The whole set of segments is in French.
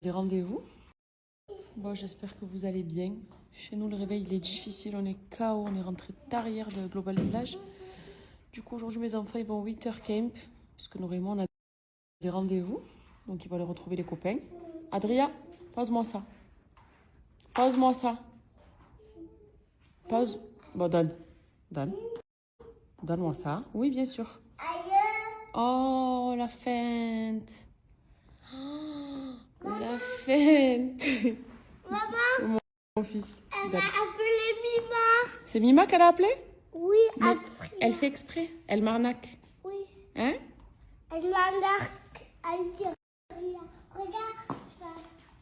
Les rendez-vous. Bon, j'espère que vous allez bien. Chez nous, le réveil, il est difficile. On est KO. On est rentré tard hier de Global Village. Du coup, aujourd'hui, mes enfants, ils vont au Winter Camp. Parce que nous, Raymond, on a des rendez-vous. Donc, ils vont aller retrouver les copains. Adria, pose-moi ça. Pose-moi ça. Pose. Bon, donne. Donne. Donne-moi ça. Oui, bien sûr. Oh, la feinte. Oh, la feinte. Maman, Mon fils. elle m'a appelé Mima. C'est Mima qu'elle a appelé? Oui, Mais après. elle fait exprès. Elle m'arnaque. Oui, Hein? elle m'a elle dit rien. Regarde ta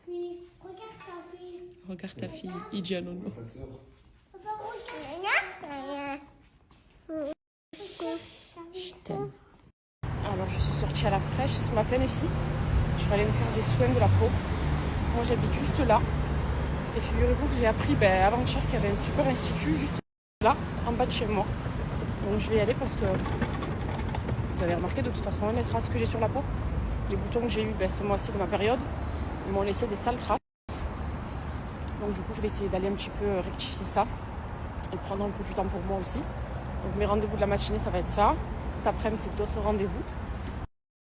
fille. Regarde ta fille. Regarde ta fille. Idia Nono. Papa, regarde. Je t'aime. Alors, je suis sortie à la fraîche ce matin, les filles. Je vais aller me faire des soins de la peau. Moi, j'habite juste là. Et figurez-vous que j'ai appris avant-hier qu'il y avait un super institut juste là, en bas de chez moi. Donc, je vais y aller parce que vous avez remarqué de toute façon les traces que j'ai sur la peau. Les boutons que j'ai eu ce mois-ci de ma période, ils m'ont laissé des sales traces. Donc, du coup, je vais essayer d'aller un petit peu rectifier ça et prendre un peu du temps pour moi aussi. Donc, mes rendez-vous de la matinée, ça va être ça. Cet après-midi, c'est d'autres rendez-vous.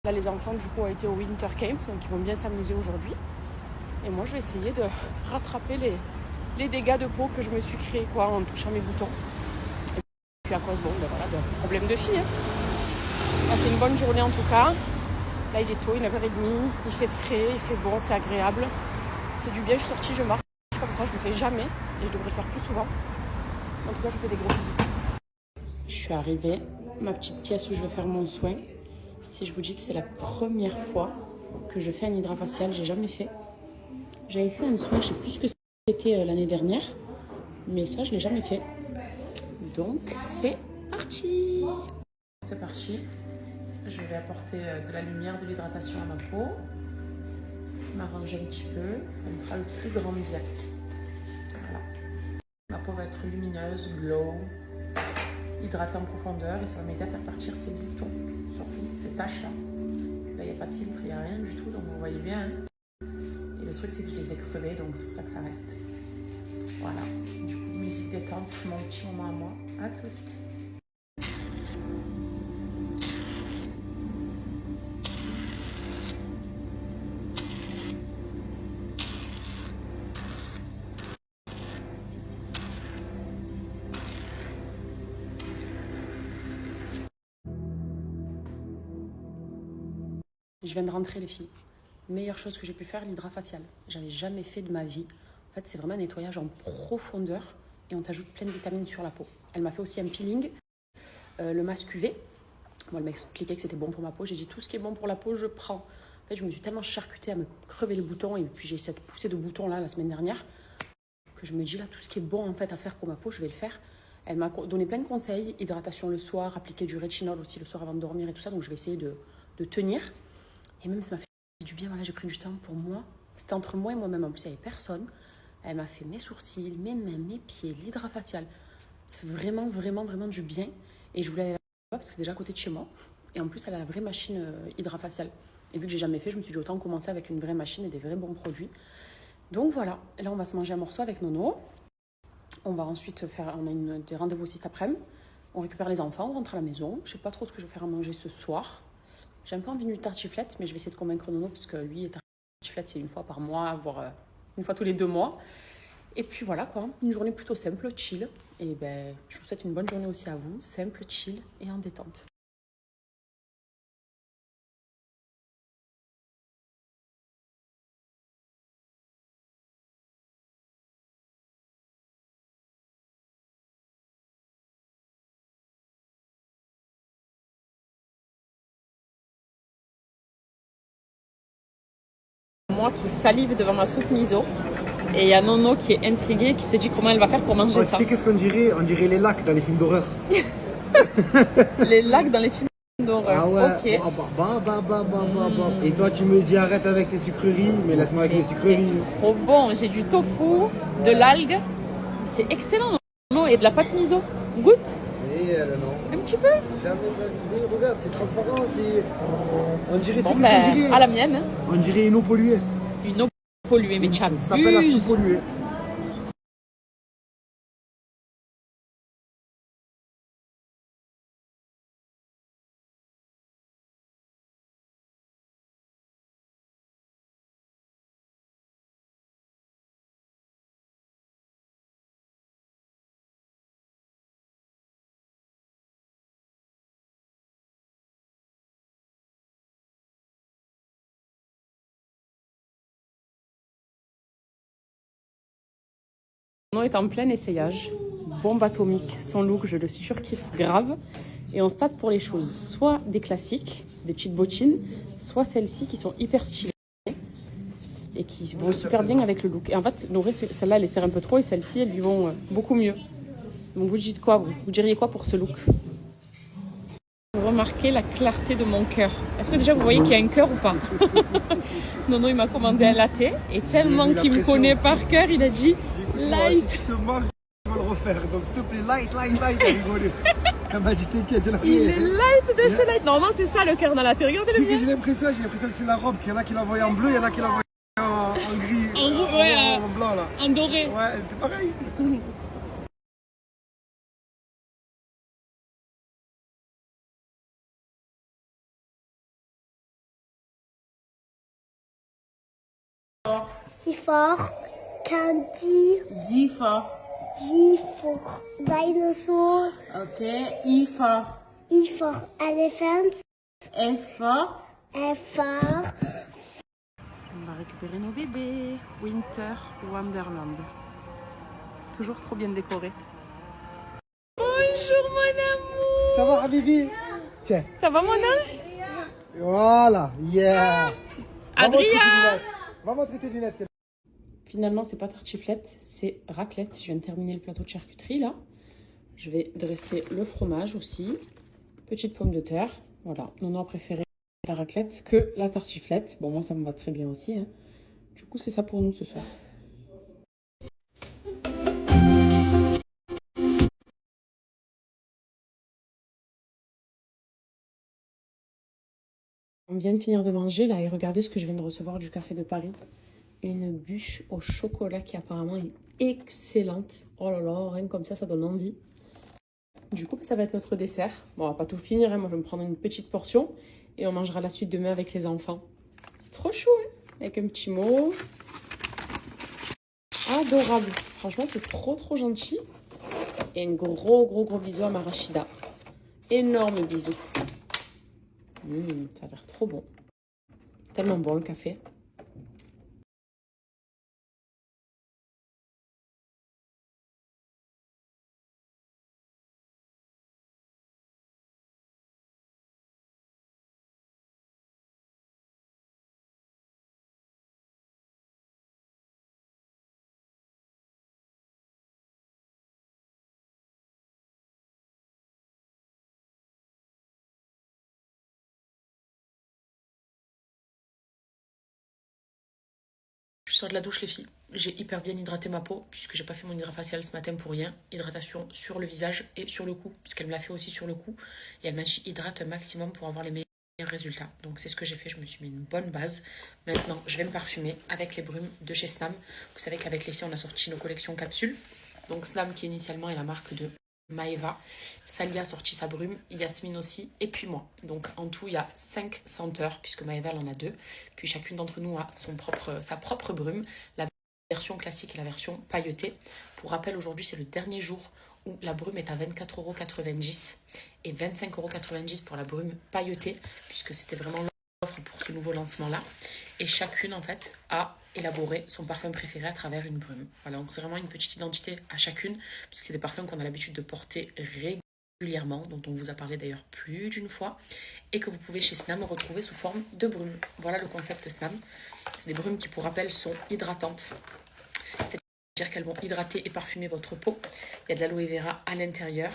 Là, les enfants, du coup, ont été au Winter Camp, donc ils vont bien s'amuser aujourd'hui. Et moi, je vais essayer de rattraper les dégâts de peau que je me suis créés en touchant mes boutons. Et puis à cause, de problèmes de fille. Là, c'est une bonne journée en tout cas. Là, il est tôt, 9h30, il fait frais, il fait bon, c'est agréable. C'est du bien, je suis sortie, je marche comme ça, je ne le fais jamais et je devrais le faire plus souvent. En tout cas, je vous fais des gros bisous. Je suis arrivée, ma petite pièce où je vais faire mon soin. Si je vous dis que c'est la première fois que je fais un hydrafacial, j'ai jamais fait. J'avais fait un soin, je sais plus ce que c'était l'année dernière, mais ça, je l'ai jamais fait. Donc, c'est parti. C'est parti. Je vais apporter de la lumière, de l'hydratation à ma peau. M'arranger un petit peu, ça me fera le plus grand bien. Voilà. Ma peau va être lumineuse, glow, hydratée en profondeur et ça va m'aider à faire partir ces boutons, surtout ces taches-là. Là, il n'y a pas de filtre, il n'y a rien du tout, donc vous voyez bien. Hein. Et le truc, c'est que je les ai crevés, donc c'est pour ça que ça reste. Voilà. Du coup, musique détente, mon petit moment à moi. À toutes. Je viens de rentrer, les filles. Meilleure chose que j'ai pu faire, l'hydrafacial. J'avais jamais fait de ma vie. En fait, c'est vraiment un nettoyage en profondeur et on t'ajoute plein de vitamines sur la peau. Elle m'a fait aussi un peeling, le masque UV. Bon, elle m'a expliqué que c'était bon pour ma peau. J'ai dit tout ce qui est bon pour la peau, je prends. En fait, je me suis tellement charcutée à me crever les boutons et puis j'ai cette poussée de boutons là la semaine dernière que je me dis là tout ce qui est bon en fait à faire pour ma peau, je vais le faire. Elle m'a donné plein de conseils, hydratation le soir, appliquer du rétinol aussi le soir avant de dormir et tout ça. Donc je vais essayer de tenir. Et même ça m'a fait du bien, voilà, j'ai pris du temps pour moi. C'était entre moi et moi-même, en plus il n'y avait personne. Elle m'a fait mes sourcils, mes mains, mes pieds, l'hydrafacial. Ça fait vraiment, vraiment, vraiment du bien. Et je voulais aller là-bas parce que c'est déjà à côté de chez moi. Et en plus, elle a la vraie machine hydrafacial. Et vu que j'ai jamais fait, je me suis dit autant commencer avec une vraie machine et des vrais bons produits. Donc voilà, et là on va se manger un morceau avec Nono. On va ensuite faire, on a des rendez-vous aussi cet après-midi. On récupère les enfants, on rentre à la maison. Je sais pas trop ce que je vais faire à manger ce soir. J'ai un peu envie d'une tartiflette, mais je vais essayer de convaincre Nono, parce que lui, tartiflette, c'est une fois par mois, voire une fois tous les 2 mois. Et puis voilà quoi, une journée plutôt simple, chill. Et je vous souhaite une bonne journée aussi à vous, simple, chill et en détente. Moi qui salive devant ma soupe miso. Et il y a Nono qui est intriguée, qui se dit comment elle va faire pour manger ça. Tu sais qu'est-ce qu'on dirait? On dirait les lacs dans les films d'horreur. Les lacs dans les films d'horreur. Ah ouais. Ok. Et toi tu me dis arrête avec tes sucreries, mais laisse-moi avec mes sucreries. Trop bon. J'ai du tofu, de l'algue. C'est excellent, Nono, et de la pâte miso. Goûte. Et non. Un petit peu. Jamais de la vie. Mais regarde, c'est transparent, c'est. On dirait, Bon, tu sais qu'est-ce qu'on dirait? à la mienne. Hein. On dirait une eau polluée. Une eau Pollué, mais tu Ça s'appelle la abuses. soupe polluée. On est en plein essayage. Bombe atomique, son look, je le surkiffe grave. Et on se tâte pour les choses, soit des classiques, des petites bottines, soit celles-ci qui sont hyper stylées et qui vont super bien avec le look. Et en fait, Nouré, celle-là, elle les sert un peu trop et celles-ci, elles lui vont beaucoup mieux. Donc vous dites quoi, vous diriez quoi pour ce look? Vous remarquez la clarté de mon cœur. Est-ce que déjà vous voyez qu'il y a un cœur ou pas? Nono, il m'a commandé un latte et tellement qu'il me connaît par cœur, il a dit light. Si tu te manques, je vais le refaire. Donc s'il te plaît, light, light, light, t'as rigolé. Elle m'a dit t'inquiète, elle a Il rien. est light de chez light. Normalement, c'est ça le cœur dans la latte. Regardez le C'est que mien. j'ai l'impression que c'est la robe. Qu'il y en a qui la voient en bleu, il y en a qui la voient en gris. Ouais, en blanc là. en doré. Ouais, c'est pareil. Si fort, candy, D for. J for dinosaur, Ok. I for. E for elephant, F for. F for On va récupérer nos bébés. Winter Wonderland. Toujours trop bien décoré. Bonjour mon amour. Ça va, Habibi? Tiens. Ça va mon ange? Voilà, yeah. Adrien. Va montrer tes lunettes. Finalement, c'est pas tartiflette, c'est raclette. Je viens de terminer le plateau de charcuterie là. Je vais dresser le fromage aussi. Petite pomme de terre. Voilà. Nono a préféré la raclette que la tartiflette. Bon, moi, ça me va très bien aussi, hein. Du coup, c'est ça pour nous ce soir. On vient de finir de manger là et regardez ce que je viens de recevoir du Café de Paris. Une bûche au chocolat qui apparemment est excellente. Oh là là, rien que comme ça donne envie. Du coup, ça va être notre dessert. Bon, on va pas tout finir, hein. Moi je vais me prendre une petite portion et on mangera la suite demain avec les enfants. C'est trop chou, hein, avec un petit mot. Adorable. Franchement, c'est trop gentil. Et un gros bisou à ma Rachida. Énorme bisou. Ça a l'air trop bon. C'est tellement bon le café. Je sors de la douche les filles, j'ai hyper bien hydraté ma peau puisque j'ai pas fait mon hydra-facial ce matin pour rien. Hydratation sur le visage et sur le cou, puisqu'elle me l'a fait aussi sur le cou. Et elle m'a dit hydrate un maximum pour avoir les meilleurs résultats. Donc c'est ce que j'ai fait, je me suis mis une bonne base. Maintenant je vais me parfumer avec les brumes de chez Snam. Vous savez qu'avec les filles on a sorti nos collections capsules. Donc Snam qui initialement est la marque de Maeva, Salia a sorti sa brume, Yasmine aussi, et puis moi. Donc en tout, il y a 5 senteurs, puisque Maeva elle en a 2. Puis chacune d'entre nous a sa propre brume, la version classique et la version pailletée. Pour rappel, aujourd'hui, c'est le dernier jour où la brume est à 24,90 € et 25,90 € pour la brume pailletée, puisque c'était vraiment l'offre pour ce nouveau lancement-là. Et chacune, en fait, a élaboré son parfum préféré à travers une brume. Voilà, donc c'est vraiment une petite identité à chacune, puisque c'est des parfums qu'on a l'habitude de porter régulièrement, dont on vous a parlé d'ailleurs plus d'une fois, et que vous pouvez chez Snam retrouver sous forme de brume. Voilà le concept Snam. C'est des brumes qui, pour rappel, sont hydratantes. C'est-à-dire qu'elles vont hydrater et parfumer votre peau. Il y a de l'aloe vera à l'intérieur.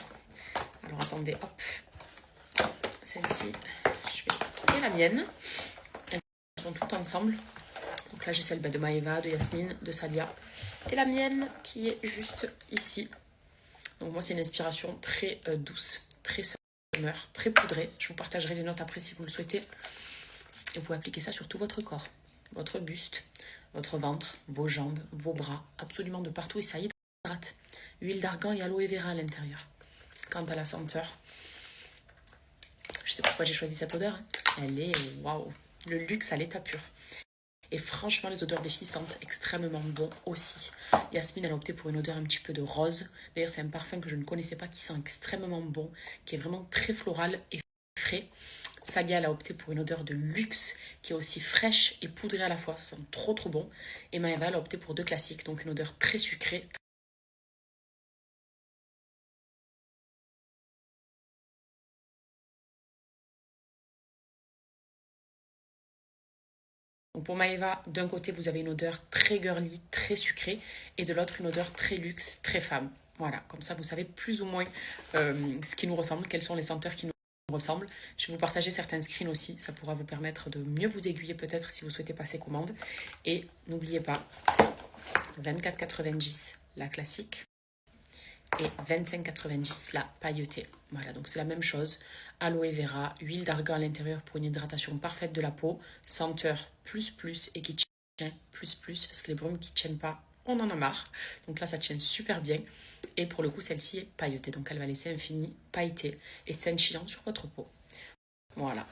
Alors attendez, hop. Celle-ci, je vais trouver la mienne. Elles sont toutes ensemble. Donc là, j'ai celle de Maeva, de Yasmine, de Salia. Et la mienne qui est juste ici. Donc moi, c'est une inspiration très douce, très summer, très poudrée. Je vous partagerai les notes après si vous le souhaitez. Et vous pouvez appliquer ça sur tout votre corps. votre buste, votre ventre, vos jambes, vos bras, absolument de partout et ça hydrate. Huile d'argan et aloe vera à l'intérieur. Quant à la senteur, je sais pas pourquoi j'ai choisi cette odeur. Elle est waouh, le luxe à l'état pur. Et franchement, les odeurs des filles sentent extrêmement bon aussi. Yasmine, elle a opté pour une odeur un petit peu de rose. D'ailleurs, c'est un parfum que je ne connaissais pas qui sent extrêmement bon, qui est vraiment très floral et frais. Salia, elle a opté pour une odeur de luxe qui est aussi fraîche et poudrée à la fois. Ça sent trop bon. Et Maëva, elle a opté pour deux classiques, donc une odeur très sucrée. Donc pour Maëva, d'un côté, vous avez une odeur très girly, très sucrée, et de l'autre, une odeur très luxe, très femme. Voilà, comme ça, vous savez plus ou moins ce qui nous ressemble, quelles sont les senteurs qui nous ressemblent. Je vais vous partager certains screens aussi, ça pourra vous permettre de mieux vous aiguiller peut-être si vous souhaitez passer commande. Et n'oubliez pas, 24,90 la classique et 25,90 la pailletée. Voilà, donc c'est la même chose. Aloe vera, huile d'argan à l'intérieur pour une hydratation parfaite de la peau, senteur plus et qui tient plus parce que les brumes qui ne tiennent pas, on en a marre. Donc là, ça tient super bien. Et pour le coup, celle-ci est pailletée, donc elle va laisser un fini pailleté et scintillant sur votre peau. Voilà.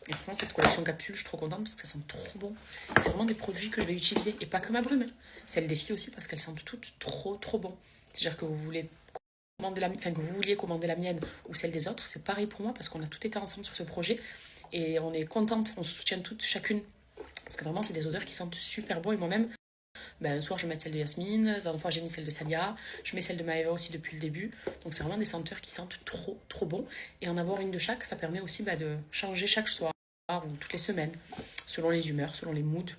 Et franchement, cette collection capsule, je suis trop contente parce que ça sent trop bon. Et c'est vraiment des produits que je vais utiliser. Et pas que ma brume, hein. Celles des filles aussi parce qu'elles sentent toutes trop bon. C'est-à-dire que vous voulez que vous vouliez commander la mienne ou celle des autres, c'est pareil pour moi parce qu'on a tout été ensemble sur ce projet et on est contentes, on se soutient toutes chacune parce que vraiment c'est des odeurs qui sentent super bon. Et moi-même, un soir je vais mettre celle de Yasmine, dans une fois j'ai mis celle de Salia, je mets celle de Maëva aussi depuis le début, donc c'est vraiment des senteurs qui sentent trop bon. Et en avoir une de chaque, ça permet aussi de changer chaque soir ou toutes les semaines selon les humeurs, selon les moods.